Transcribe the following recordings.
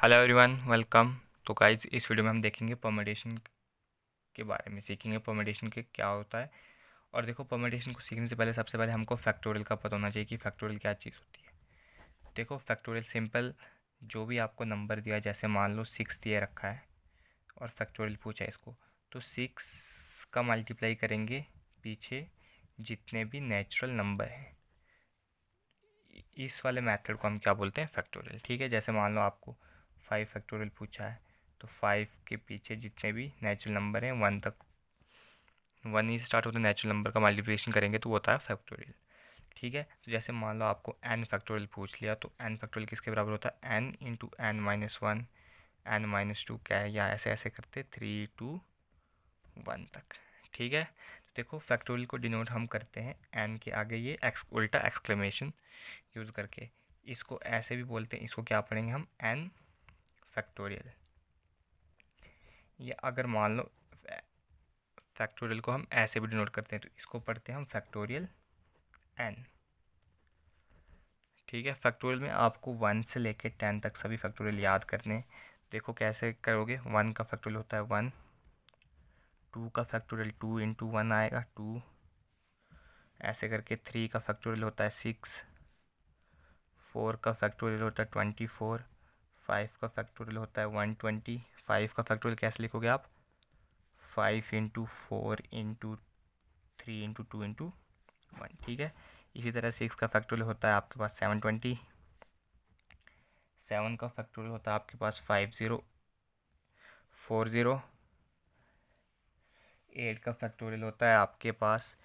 Hello everyone, welcome. तो guys, इस video में हम देखेंगे परम्यूटेशन के बारे में, सीखेंगे परम्यूटेशन के क्या होता है। और देखो, परम्यूटेशन को सीखने से पहले सबसे पहले हमको फैक्टोरियल का पता होना चाहिए कि फैक्टोरियल क्या चीज़ होती है। देखो, फैक्टोरियल सिंपल, जो भी आपको नंबर दिया, जैसे मान लो 6 दिया रखा है और फैक्टोरियल पूछा है इसको, तो 6 का मल्टीप्लाई करेंगे पीछे जितने भी नेचुरल नंबर हैं। इस वाले मेथड को हम क्या बोलते हैं? फैक्टोरियल। ठीक है, जैसे मान लो आपको 5 फैक्टोरियल पूछा है, तो 5 के पीछे जितने भी नेचुरल नंबर हैं 1 तक, 1 ही से स्टार्ट होते नेचुरल नंबर का मल्टीप्लिकेशन करेंगे तो वो होता है फैक्टोरियल। ठीक है, तो जैसे मान लो आपको n फैक्टोरियल पूछ लिया, तो n फैक्टोरियल किसके बराबर होता है? n into n minus one, n minus two क्या है, या ऐसे ऐसे करते 3 2 1 तक। ठीक है, तो देखो फैक्टोरियल को डिनोट हम करते हैं n के आगे ये उल्टा एक्सक्लेमेशन यूज़ करके। इसको ऐसे भी बोलते हैं, इसको क्या पढ़ेंगे हम? n factorial. या अगर मान लो फैक्टोरियल को हम ऐसे भी डिनोट करते हैं, तो इसको पढ़ते हैं हम फैक्टोरियल n। ठीक है, फैक्टोरियल में आपको 1 से लेके 10 तक सभी फैक्टोरियल याद करने हैं। देखो कैसे करोगे। 1 का फैक्टोरियल होता है 1, 2 का फैक्टोरियल 2 इंटू 1 आएगा 2, ऐसे करके 3 का फैक्टोरियल होता है 6, 4 का फैक्टोरियल होता है 24, 5 का फैक्टोरियल होता है 120। 5 का फैक्टोरियल कैसे लिखोगे आप? 5 इंटू 4 इंटू 3 इंटू 2 इंटू 1। ठीक है, इसी तरह 6 का फैक्टोरियल होता है आपके पास 720, 7 का फैक्टोरियल होता है आपके पास 5040, 8 का फैक्टोरियल होता है आपके पास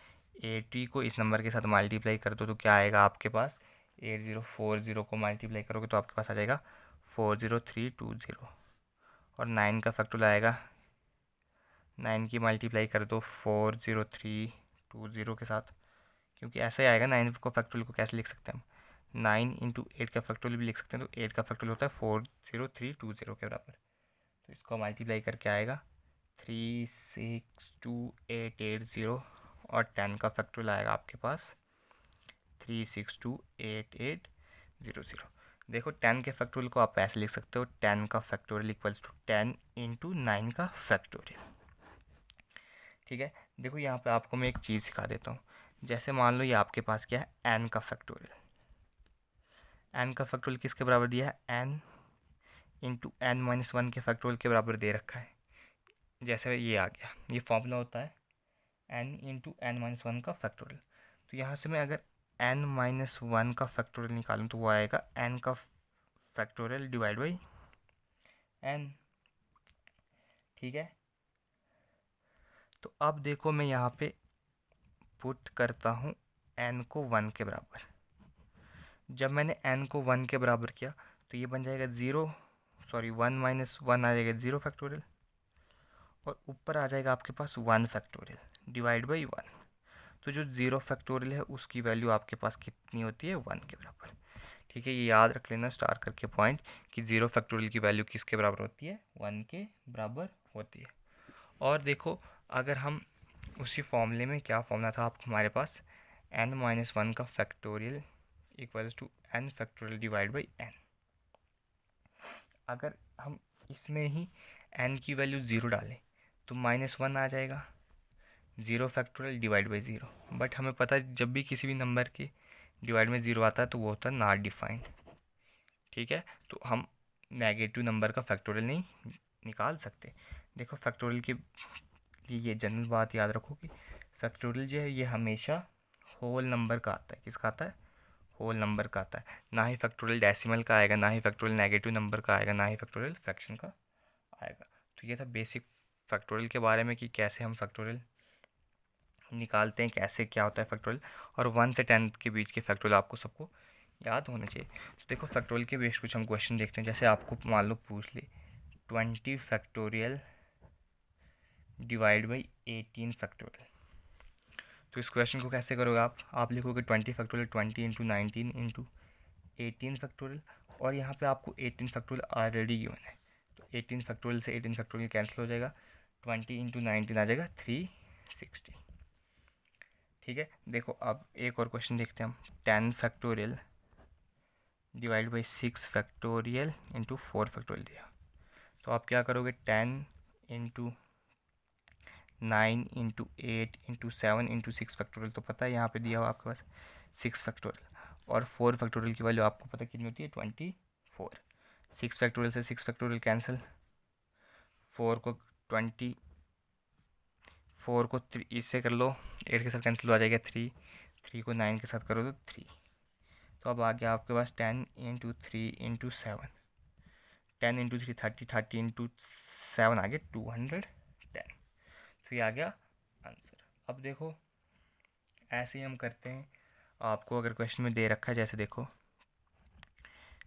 80 को इस नंबर के साथ मल्टीप्लाई कर दो तो क्या आएगा आपके पास? 8040 को मल्टीप्लाई करोगे तो आपके पास आ जाएगा 40320। और 9 का फैक्टोरियल आएगा, 9 की मल्टीप्लाई कर दो 40320 के साथ, क्योंकि ऐसा ही आएगा। 9 को फैक्टोरियल को कैसे लिख सकते हैं हम? 9 इंटू 8 का फैक्टोरियल भी लिख सकते हैं, तो 8 का फैक्टोरियल होता है 40320 के बराबर। तो इसको मल्टीप्लाई करके आएगा 362880। और 10 का फैक्टोरियल आएगा आपके पास 362880। देखो, 10 के फैक्टोरियल को आप ऐसे लिख सकते हो, 10 का फैक्टोरियल इक्वल्स टू 10 इंटू 9 का फैक्टोरियल। ठीक है, देखो यहाँ पे आपको मैं एक चीज़ सिखा देता हूँ। जैसे मान लो ये आपके पास क्या है? n का फैक्टोरियल। n का फैक्टोरियल किसके बराबर दिया है? n into n minus one के फैक्टोरियल के बराबर दे रखा है। जैसे ये आ गया, ये फॉर्मूला होता है n into n minus one का फैक्टोरियल। तो यहाँ से मैं अगर n माइनस वन का फैक्टोरियल निकालूँ तो वो आएगा n का फैक्टोरियल डिवाइड बाई n। ठीक है, तो अब देखो मैं यहाँ पे पुट करता हूँ n को 1 के बराबर। जब मैंने n को 1 के बराबर किया तो ये बन जाएगा 1 माइनस 1 आ जाएगा 0 फैक्टोरियल, और ऊपर आ जाएगा आपके पास 1 फैक्टोरियल डिवाइड बाई 1। तो जो 0 फैक्टोरियल है उसकी वैल्यू आपके पास कितनी होती है? 1 के बराबर। ठीक है, ये याद रख लेना स्टार करके पॉइंट, कि 0 फैक्टोरियल की वैल्यू किसके बराबर होती है? 1 के बराबर होती है। और देखो, अगर हम उसी फॉर्मूले में, क्या फॉर्मूला था आपको हमारे पास? n माइनस वन का factorial equals to n factorial divide by n। अगर हम इसमें ही n की वैल्यू 0 डालें तो -1 आ जाएगा, 0 फैक्टोरियल डिवाइड बाई 0। बट हमें पता है जब भी किसी भी नंबर के डिवाइड में 0 आता है तो वो होता है नॉट डिफाइंड। ठीक है, तो हम नेगेटिव नंबर का फैक्टोरियल नहीं निकाल सकते। देखो, फैक्टोरियल के लिए ये जनरल बात याद रखो कि फैक्टोरियल जो है ये हमेशा होल नंबर का आता है। किसका आता है? होल नंबर का आता है। ना ही फैक्टोरियल डेसिमल का आएगा, ना ही फैक्टोरियल नेगेटिव नंबर का आएगा, ना ही फैक्टोरियल फ्रैक्शन का आएगा। तो ये था बेसिक फैक्टोरियल के बारे में, कि कैसे हम फैक्टोरियल निकालते हैं, कैसे क्या होता है फैक्टोरियल। और 1 से 10 के बीच के फैक्टोरियल आपको सबको याद होने चाहिए। तो देखो, फैक्टोरियल के बेस कुछ हम क्वेश्चन देखते हैं। जैसे आपको मान लो पूछ ले 20 फैक्टोरियल डिवाइड बाई 18 फैक्टोरियल, तो इस क्वेश्चन को कैसे करोगे आप लिखोगे 20 फैक्टोरियल 20 इंटू 19 इंटू 18 फैक्टोरियल, और यहाँ पे आपको 18 फैक्टोरियल ऑलरेडी गिवन है, तो 18 फैक्टोरियल से 18 फैक्टोरियल कैंसिल हो जाएगा, 20 इंटू 19 आ जाएगा 360। ठीक है, देखो अब एक और क्वेश्चन देखते हैं हम। 10 factorial divide by 6 factorial into 4 factorial दिया। तो आप क्या करोगे, 10 into 9 into 8 into 7 into 6 factorial, तो पता है यहाँ पे दिया हुआ आपके पास 6 फैक्टोरियल, और 4 फैक्टोरियल की वैल्यू आपको पता कितनी होती है, 24। 6 फैक्टोरियल से 6 फैक्टोरियल कैंसिल, 4 को 20, 4 को 3 इससे कर लो, 8 के साथ कैंसिल हो जाएगा 3, 3 को 9 के साथ करो तो 3। तो अब आ गया आपके पास 10 इंटू 3 इंटू 7, 10 इंटू 3 30, 30 इंटू 7 आ गया 210। तो ये आ गया आंसर। अब देखो ऐसे ही हम करते हैं, आपको अगर क्वेश्चन में दे रखा है, जैसे देखो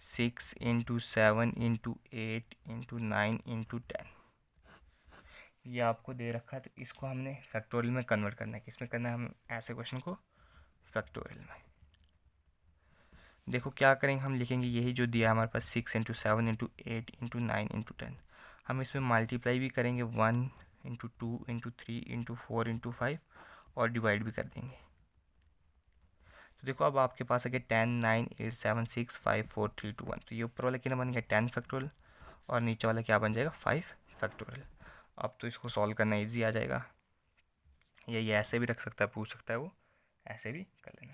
6 इंटू 7 इंटू 8 इंटू 9 इंटू 10, ये आपको दे रखा है, तो इसको हमने फैक्टोरियल में कन्वर्ट करना है। किस में करना है, हम ऐसे क्वेश्चन को फैक्टोरियल में। देखो क्या करेंगे, हम लिखेंगे यही जो दिया है हमारे पास 6 इंटू 7 इंटू 8 इंटू 9 इंटू 10, हम इसमें मल्टीप्लाई भी करेंगे 1 इंटू 2 इंटू 3 इंटू 4 इंटू 5, और डिवाइड भी कर देंगे। तो देखो अब आपके पास है कि 10 9 8 7 6 5 4 3 2 1, तो ये ऊपर वाला कितना बन गया 10 फैक्टोरियल, और नीचे वाला क्या बन जाएगा 5 फैक्टोरियल। अब तो इसको सॉल्व करना ईजी आ जाएगा। ये ऐसे भी रख सकता है, पूछ सकता है वो, ऐसे भी कर लेना,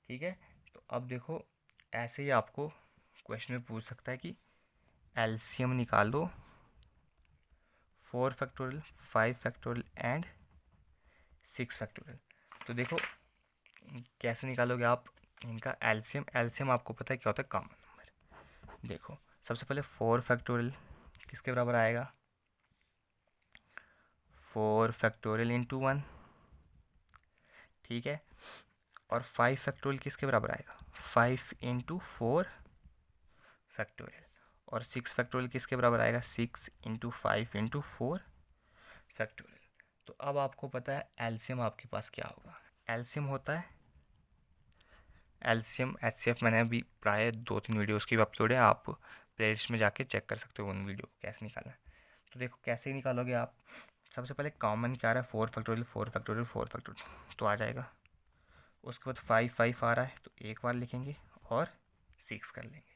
ठीक है। तो अब देखो ऐसे ही आपको क्वेश्चन में पूछ सकता है कि एलसीएम निकाल दो 4 फैक्टोरियल 5 फैक्टोरियल एंड 6 फैक्टोरियल। तो देखो कैसे निकालोगे आप इनका एलसीएम, एलसीएम आपको पता है क्या होता है, कॉमन नंबर। देखो सबसे पहले 4 फैक्टोरियल किसके बराबर आएगा, 4 फैक्टोरियल इंटू 1, ठीक है। और 5 फैक्टोरियल किसके बराबर आएगा, 5 इंटू 4 फैक्टोरियल। और 6 फैक्टोरियल किसके बराबर आएगा, 6 इंटू 5 इंटू 4 फैक्टोरियल। तो अब आपको पता है एलसीएम आपके पास क्या होगा, एलसीएम होता है एलसीएम एचसीएफ, मैंने अभी प्राय 2-3 वीडियोस की अपलोड है, आप प्लेलिस्ट में जाके चेक कर सकते हो उन वीडियो कैसे निकालना है। तो देखो कैसे निकालोगे आप, सबसे पहले कॉमन क्या आ रहा है 4 फैक्टोरियल 4 फैक्टोरियल 4 फैक्टोरियल, तो आ जाएगा। उसके बाद 5 5 आ रहा है, तो एक बार लिखेंगे और 6 कर लेंगे,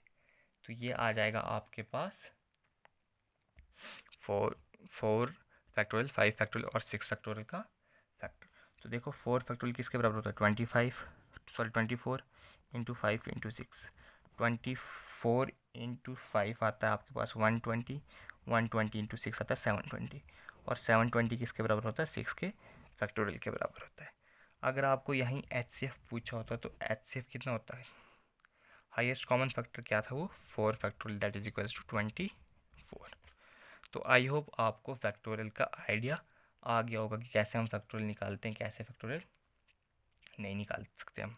तो ये आ जाएगा आपके पास 4 फैक्टोरियल 5 फैक्टोरियल और 6 फैक्टोरियल का फैक्टर। तो देखो 4 फैक्टोरियल किसके बराबर होता है 24 इंटू 5 इंटू 6, 24 इंटू 5 आता है आपके पास 120, 120 इंटू 6 आता है 720, और 720 किसके बराबर होता है 6 के फैक्टोरियल के बराबर होता है। अगर आपको यहीं एचसीएफ पूछा होता तो एचसीएफ कितना होता है, हाईएस्ट कॉमन फैक्टर क्या था वो 4 factorial, that is equals to 24। तो आई होप आपको फैक्टोरियल का आइडिया आ गया होगा कि कैसे हम फैक्टोरियल निकालते हैं, कैसे फैक्टोरियल नहीं निकाल सकते हम,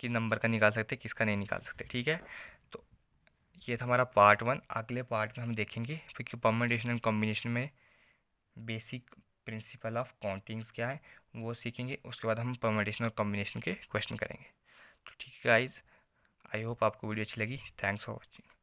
किस नंबर का निकाल सकते हैं, किसका नहीं निकाल सकते, ठीक है। तो ये था हमारा पार्ट 1। अगले पार्ट में हम देखेंगे क्योंकि परम्यूटेशन एंड कॉम्बिनेशन में बेसिक प्रिंसिपल ऑफ काउंटिंग्स क्या है वो सीखेंगे, उसके बाद हम परम्यूटेशन और कॉम्बिनेशन के क्वेश्चन करेंगे। तो ठीक है गाइज, आई होप आपको वीडियो अच्छी लगी, थैंक्स फॉर वॉचिंग।